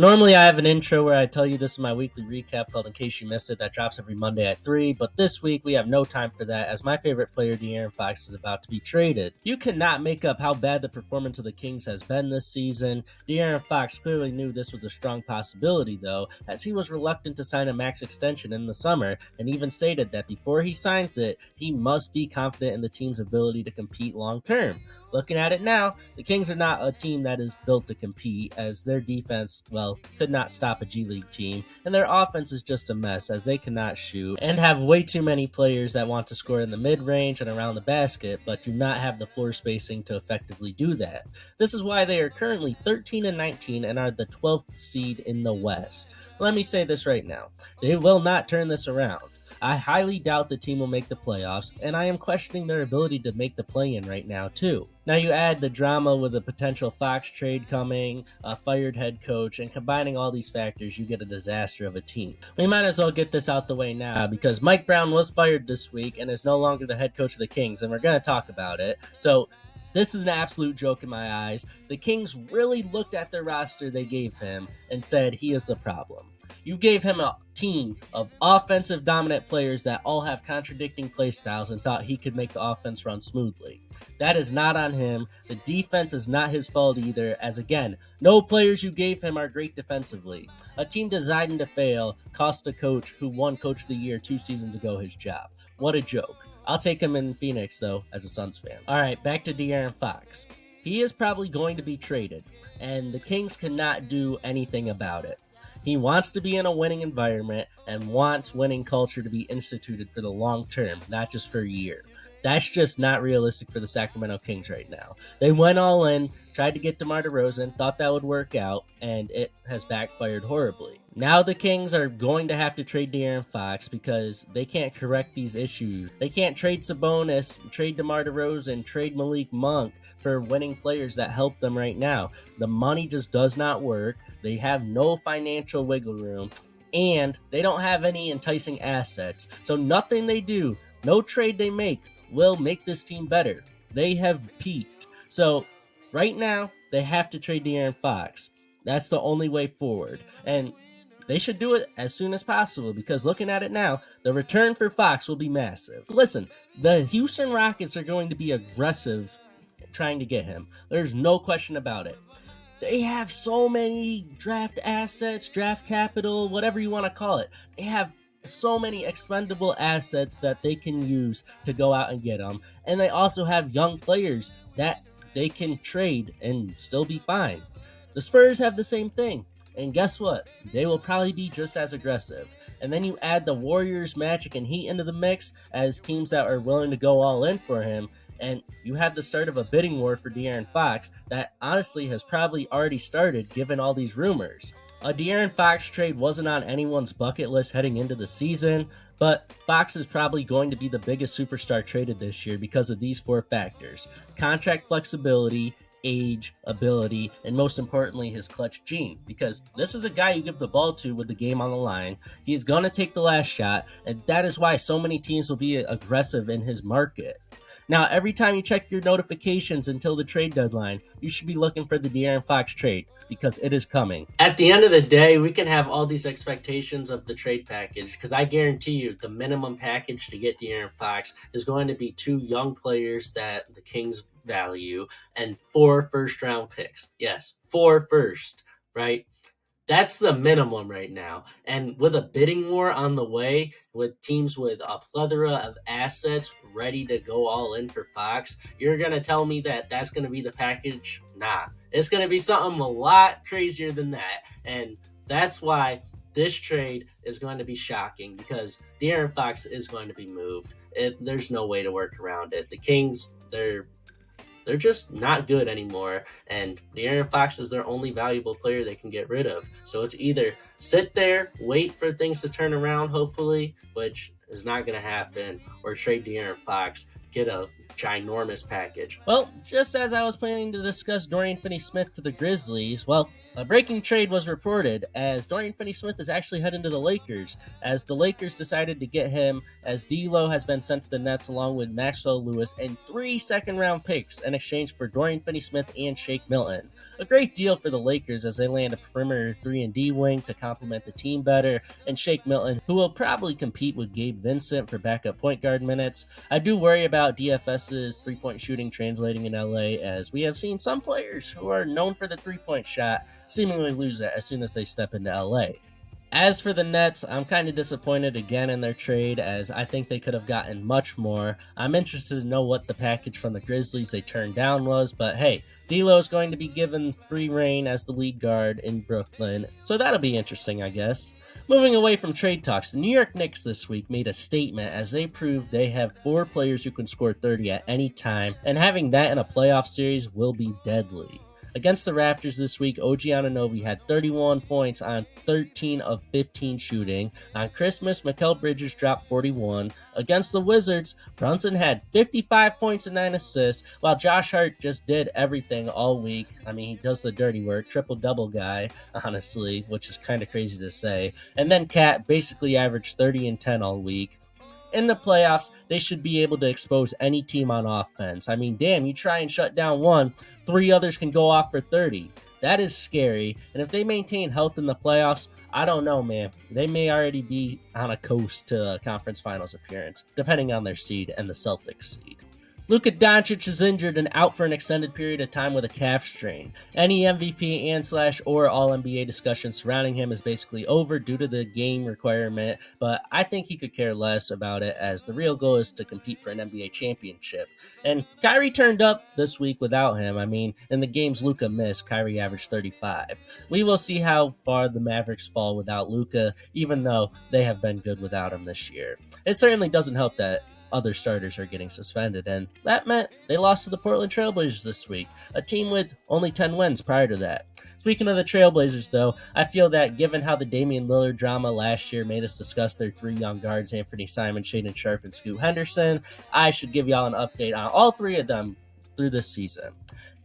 Normally, I have an intro where I tell you this is my weekly recap called In Case You Missed It that drops every Monday at 3, but this week we have no time for that as my favorite player, De'Aaron Fox, is about to be traded. You cannot make up how bad the performance of the Kings has been this season. De'Aaron Fox clearly knew this was a strong possibility, though, as he was reluctant to sign a max extension in the summer and even stated that before he signs it, he must be confident in the team's ability to compete long term. Looking at it now, the Kings are not a team that is built to compete, as their defense, could not stop a G League team, and their offense is just a mess as they cannot shoot and have way too many players that want to score in the mid-range and around the basket, but do not have the floor spacing to effectively do that. This is why they are currently 13-19 and are the 12th seed in the West. Let me say this right now. They will not turn this around. I highly doubt the team will make the playoffs, and I am questioning their ability to make the play-in right now, too. Now you add the drama with a potential Fox trade coming, a fired head coach, and combining all these factors, you get a disaster of a team. We might as well get this out the way now, because Mike Brown was fired this week and is no longer the head coach of the Kings, and we're going to talk about it. So this is an absolute joke in my eyes. The Kings really looked at their roster they gave him and said he is the problem. You gave him a team of offensive dominant players that all have contradicting play styles and thought he could make the offense run smoothly. That is not on him. The defense is not his fault either, as again, no players you gave him are great defensively. A team designed to fail cost a coach who won Coach of the Year 2 seasons ago his job. What a joke. I'll take him in Phoenix, though, as a Suns fan. All right, back to De'Aaron Fox. He is probably going to be traded, and the Kings cannot do anything about it. He wants to be in a winning environment and wants winning culture to be instituted for the long term, not just for a year. That's just not realistic for the Sacramento Kings right now. They went all in, tried to get DeMar DeRozan, thought that would work out, and it has backfired horribly. Now the Kings are going to have to trade De'Aaron Fox because they can't correct these issues. They can't trade Sabonis, trade DeMar DeRozan, trade Malik Monk for winning players that help them right now. The money just does not work. They have no financial wiggle room, and they don't have any enticing assets. So nothing they do, no trade they make, will make this team better. They have peaked. So right now, they have to trade De'Aaron Fox. That's the only way forward. And they should do it as soon as possible because looking at it now, the return for Fox will be massive. Listen, the Houston Rockets are going to be aggressive trying to get him. There's no question about it. They have so many draft assets, draft capital, whatever you want to call it. They have so many expendable assets that they can use to go out and get them. And they also have young players that they can trade and still be fine. The Spurs have the same thing. And guess what? They will probably be just as aggressive. And then you add the Warriors, Magic, and Heat into the mix as teams that are willing to go all in for him. And you have the start of a bidding war for De'Aaron Fox that honestly has probably already started given all these rumors. A De'Aaron Fox trade wasn't on anyone's bucket list heading into the season, but Fox is probably going to be the biggest superstar traded this year because of these 4 factors: contract flexibility, age, ability, and most importantly, his clutch gene. Because this is a guy you give the ball to with the game on the line. He's going to take the last shot, and that is why so many teams will be aggressive in his market. Now, every time you check your notifications until the trade deadline, you should be looking for the De'Aaron Fox trade because it is coming. At the end of the day, we can have all these expectations of the trade package because I guarantee you the minimum package to get De'Aaron Fox is going to be 2 young players that the Kings value and 4 first-round picks. Yes, 4 first, right? That's the minimum right now. And with a bidding war on the way, with teams with a plethora of assets ready to go all in for Fox, you're going to tell me that that's going to be the package? Nah. It's going to be something a lot crazier than that. And that's why this trade is going to be shocking because De'Aaron Fox is going to be moved. There's no way to work around it. The Kings, they're just not good anymore, and De'Aaron Fox is their only valuable player they can get rid of. So it's either sit there, wait for things to turn around, hopefully, which is not going to happen, or trade De'Aaron Fox, get a ginormous package. Well, just as I was planning to discuss Dorian Finney-Smith to the Grizzlies, A breaking trade was reported as Dorian Finney-Smith is actually heading to the Lakers, as the Lakers decided to get him, as D'Lo has been sent to the Nets along with Maxwell Lewis and 3 second-round picks in exchange for Dorian Finney-Smith and Shake Milton. A great deal for the Lakers as they land a perimeter 3-and-D wing to complement the team better, and Shake Milton, who will probably compete with Gabe Vincent for backup point guard minutes. I do worry about DFS's three-point shooting translating in LA, as we have seen some players who are known for the three-point shot seemingly lose it as soon as they step into LA. As for the Nets, I'm kind of disappointed again in their trade, as I think they could have gotten much more. I'm interested to know what the package from the Grizzlies they turned down was, but hey, D'Lo is going to be given free reign as the lead guard in Brooklyn, so that'll be interesting, I guess. Moving away from trade talks, the New York Knicks this week made a statement as they proved they have 4 players who can score 30 at any time, and having that in a playoff series will be deadly. Against the Raptors this week, OG Anunoby had 31 points on 13 of 15 shooting. On Christmas, Mikal Bridges dropped 41. Against the Wizards, Brunson had 55 points and 9 assists, while Josh Hart just did everything all week. I mean, he does the dirty work, triple-double guy, honestly, which is kind of crazy to say. And then Cat basically averaged 30 and 10 all week. In the playoffs, they should be able to expose any team on offense. I mean, damn, you try and shut down one, 3 others can go off for 30. That is scary, and if they maintain health in the playoffs, I don't know, man. They may already be on a coast to a conference finals appearance, depending on their seed and the Celtics seed. Luka Doncic is injured and out for an extended period of time with a calf strain. Any MVP and/or All-NBA discussion surrounding him is basically over due to the game requirement, but I think he could care less about it, as the real goal is to compete for an NBA championship. And Kyrie turned up this week without him. I mean, in the games Luka missed, Kyrie averaged 35. We will see how far the Mavericks fall without Luka, even though they have been good without him this year. It certainly doesn't help that other starters are getting suspended, and that meant they lost to the Portland Trailblazers this week, a team with only 10 wins prior to that. Speaking of the Trailblazers, though, I feel that given how the Damian Lillard drama last year made us discuss their 3 young guards, Anthony Simons, Shaedon Sharpe, and Scoot Henderson, I should give y'all an update on all 3 of them through this season.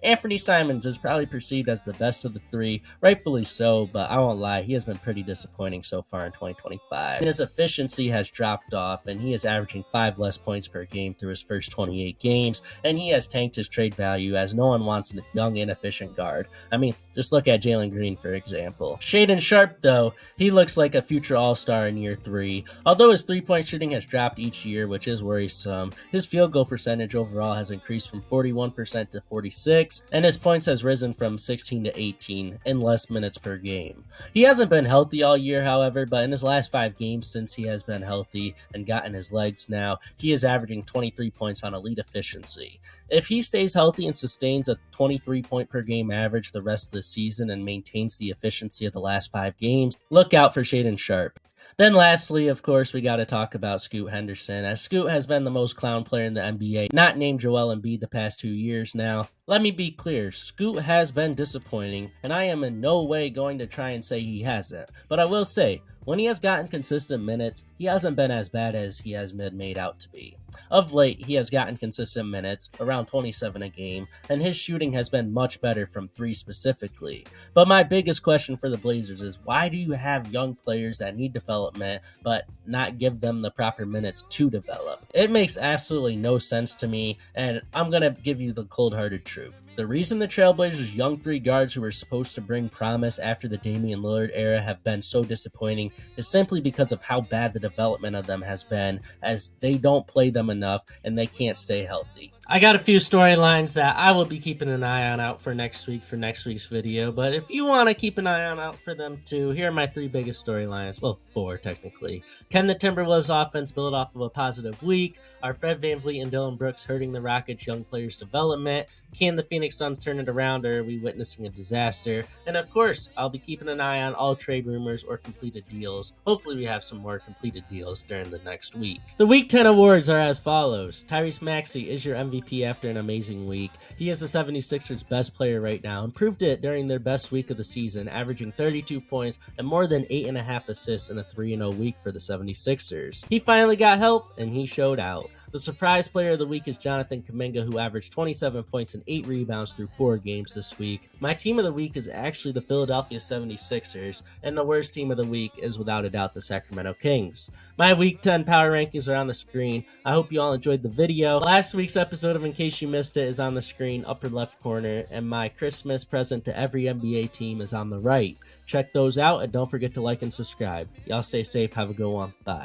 Anthony Simons is probably perceived as the best of the 3, rightfully so, but I won't lie, he has been pretty disappointing so far in 2025. His efficiency has dropped off, and he is averaging 5 less points per game through his first 28 games, and he has tanked his trade value as no one wants a young, inefficient guard. I mean, just look at Jalen Green, for example. Shaedon Sharpe, though, he looks like a future all-star in year 3. Although his three-point shooting has dropped each year, which is worrisome, his field goal percentage overall has increased from 41% to 46%, and his points has risen from 16 to 18 in less minutes per game. He hasn't been healthy all year, however, but in his last 5 games since he has been healthy and gotten his legs now, he is averaging 23 points on elite efficiency. If he stays healthy and sustains a 23 point per game average the rest of the season and maintains the efficiency of the last 5 games, look out for Shaedon Sharpe. Then lastly, of course, we got to talk about Scoot Henderson, as Scoot has been the most clown player in the NBA, not named Joel Embiid the past 2 years now. Let me be clear, Scoot has been disappointing, and I am in no way going to try and say he hasn't. But I will say, when he has gotten consistent minutes, he hasn't been as bad as he has been made out to be. Of late, he has gotten consistent minutes, around 27 a game, and his shooting has been much better from 3 specifically. But my biggest question for the Blazers is, why do you have young players that need development, but not give them the proper minutes to develop? It makes absolutely no sense to me, and I'm going to give you the cold-hearted truth. The reason the Trailblazers' young 3 guards who were supposed to bring promise after the Damian Lillard era have been so disappointing is simply because of how bad the development of them has been, as they don't play them enough and they can't stay healthy. I got a few storylines that I will be keeping an eye on out for next week's video, but if you want to keep an eye on out for them too, here are my 3 biggest storylines. Well, 4 technically. Can the Timberwolves offense build off of a positive week? Are Fred VanVleet and Dillon Brooks hurting the Rockets' young players' development? Can the Phoenix Suns turn it around, or are we witnessing a disaster? And of course, I'll be keeping an eye on all trade rumors or completed deals. Hopefully we have some more completed deals during the next week. The Week 10 awards are as follows. Tyrese Maxey is your MVP after an amazing week. He is the 76ers' best player right now and proved it during their best week of the season, averaging 32 points and more than 8.5 assists in a 3-0 week for the 76ers. He finally got help and he showed out. The surprise player of the week is Jonathan Kuminga, who averaged 27 points and 8 rebounds through 4 games this week. My team of the week is actually the Philadelphia 76ers, and the worst team of the week is without a doubt the Sacramento Kings. My Week 10 power rankings are on the screen. I hope you all enjoyed the video. Last week's episode of In Case You Missed It is on the screen, upper left corner, and my Christmas present to every NBA team is on the right. Check those out, and don't forget to like and subscribe. Y'all stay safe. Have a good one. Bye.